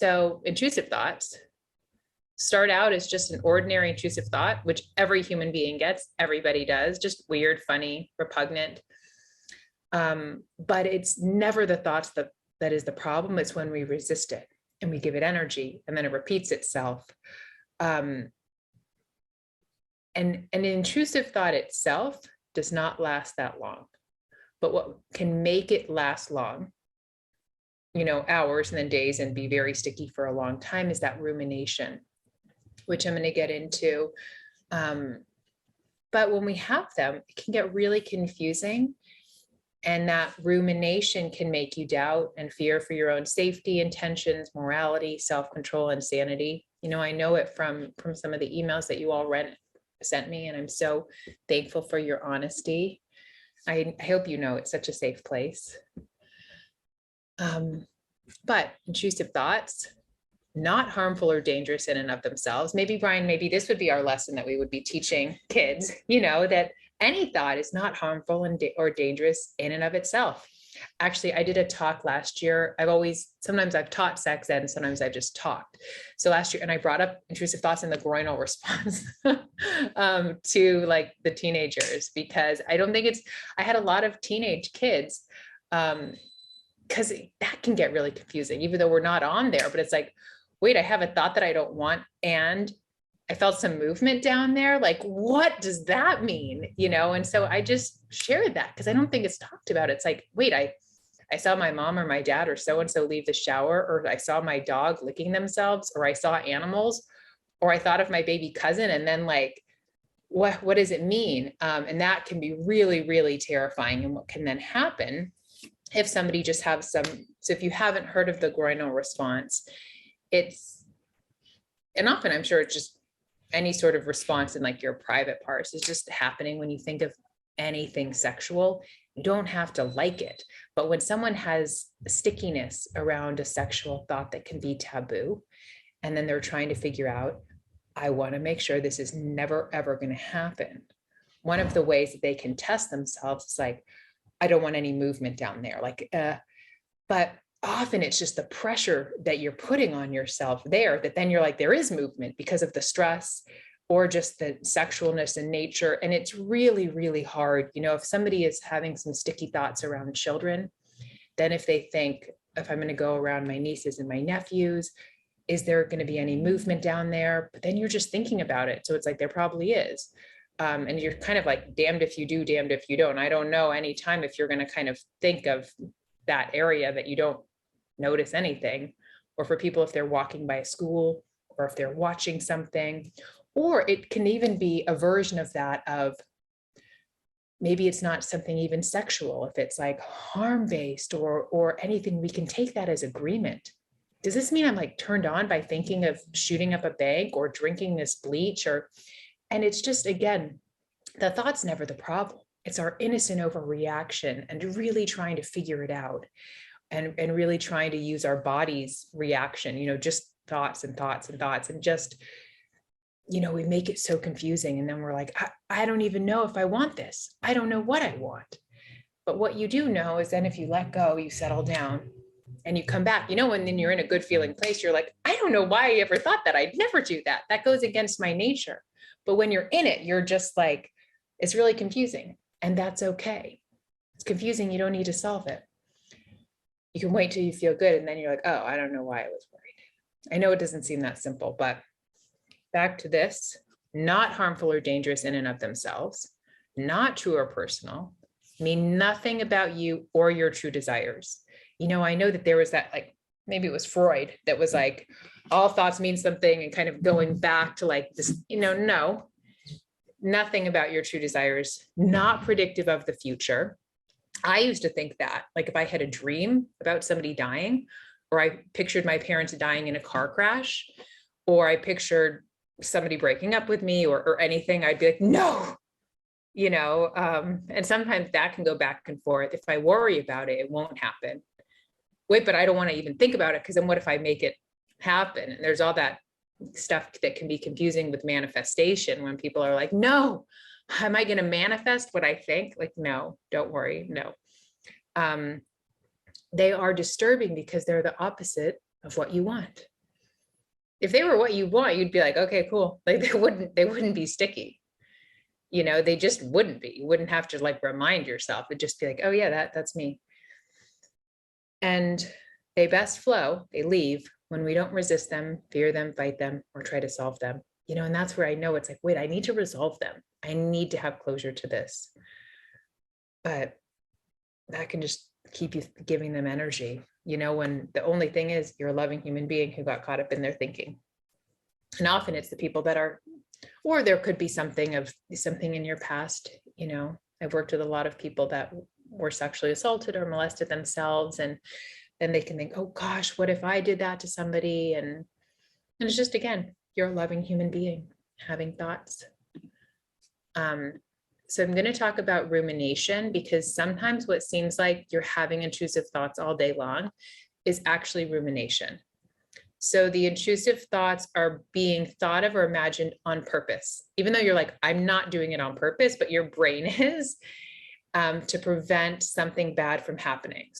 So intrusive thoughts start out as just an ordinary intrusive thought, which every human being gets, everybody does, just weird, funny, repugnant. But it's never the thoughts that is the problem. It's when we resist it and we give it energy and then it repeats itself. And an intrusive thought itself does not last that long. But what can make it last long, hours and then days and be very sticky for a long time, is that rumination, which I'm going to get into. But when we have them, it can get really confusing. And that rumination can make you doubt and fear for your own safety, intentions, morality, self-control, and sanity. I know it from some of the emails that you all sent me, and I'm so thankful for your honesty. I hope it's such a safe place. But intrusive thoughts, not harmful or dangerous in and of themselves. Maybe, Brian, maybe this would be our lesson that we would be teaching kids, that any thought is not harmful or dangerous in and of itself. Actually, I did a talk last year. Sometimes I've taught sex ed and sometimes I've just talked. So last year, and I brought up intrusive thoughts in the Groinal Response to like the teenagers, because I had a lot of teenage kids, because that can get really confusing, even though we're not on there, but it's like, wait, I have a thought that I don't want, and I felt some movement down there. Like, what does that mean? And so I just shared that because I don't think it's talked about. It's like, wait, I saw my mom or my dad or so-and-so leave the shower, or I saw my dog licking themselves, or I saw animals, or I thought of my baby cousin. And then like, what does it mean? And that can be really, really terrifying. And what can then happen if somebody just has so if you haven't heard of the Groinal Response, and often I'm sure it's just any sort of response in like your private parts is just happening when you think of anything sexual. You don't have to like it, but when someone has a stickiness around a sexual thought that can be taboo, and then they're trying to figure out, I want to make sure this is never, ever going to happen. One of the ways that they can test themselves is like, I don't want any movement down there. But often it's just the pressure that you're putting on yourself there, that then you're like, there is movement because of the stress or just the sexualness in nature. And it's really, really hard. If somebody is having some sticky thoughts around children, then if they think, if I'm going to go around my nieces and my nephews, is there going to be any movement down there? But then you're just thinking about it. So it's like, there probably is. And you're kind of like, damned if you do, damned if you don't. I don't know any time if you're going to kind of think of that area that you don't notice anything, or for people if they're walking by a school, or if they're watching something, or it can even be a version of that, of maybe it's not something even sexual. If it's like harm-based or anything, we can take that as agreement. Does this mean I'm like turned on by thinking of shooting up a bank or drinking this bleach? And it's just, again, the thought's never the problem. It's our innocent overreaction and really trying to figure it out. And really trying to use our body's reaction, just thoughts and thoughts and thoughts, and just, we make it so confusing. And then we're like, I don't even know if I want this. I don't know what I want. But what you do know is then if you let go, you settle down and you come back, and then you're in a good feeling place, you're like, I don't know why I ever thought that. I'd never do that. That goes against my nature. But when you're in it, you're just like, it's really confusing. And that's okay. It's confusing. You don't need to solve it. You can wait till you feel good. And then you're like, oh, I don't know why I was worried. I know it doesn't seem that simple, but back to this, not harmful or dangerous in and of themselves, not true or personal, mean nothing about you or your true desires. I know that there was that, like, maybe it was Freud that was like, all thoughts mean something, and kind of going back to like this, no, nothing about your true desires, not predictive of the future. I used to think that, like, if I had a dream about somebody dying, or I pictured my parents dying in a car crash, or I pictured somebody breaking up with me or anything, I'd be like, no, and sometimes that can go back and forth. If I worry about it, it won't happen. Wait, but I don't want to even think about it, because then what if I make it happen? And there's all that stuff that can be confusing with manifestation, when people are like, no, am I going to manifest what I think? Like, no, don't worry. No. They are disturbing because they're the opposite of what you want. If they were what you want, you'd be like, okay, cool. Like they wouldn't be sticky. They just wouldn't be. You wouldn't have to like remind yourself. It'd just be like, oh yeah, that's me. And they best flow, they leave when we don't resist them, fear them, fight them, or try to solve them. And that's where I know it's like, wait, I need to resolve them. I need to have closure to this. But that can just keep you giving them energy, when the only thing is you're a loving human being who got caught up in their thinking. And often it's the people that are, or there could be something in your past. I've worked with a lot of people that were sexually assaulted or molested themselves, and then they can think, oh gosh, what if I did that to somebody? And it's just, again, you're a loving human being having thoughts. So I'm going to talk about rumination, because sometimes what seems like you're having intrusive thoughts all day long is actually rumination. So the intrusive thoughts are being thought of or imagined on purpose, even though you're like, I'm not doing it on purpose, but your brain is, to prevent something bad from happening.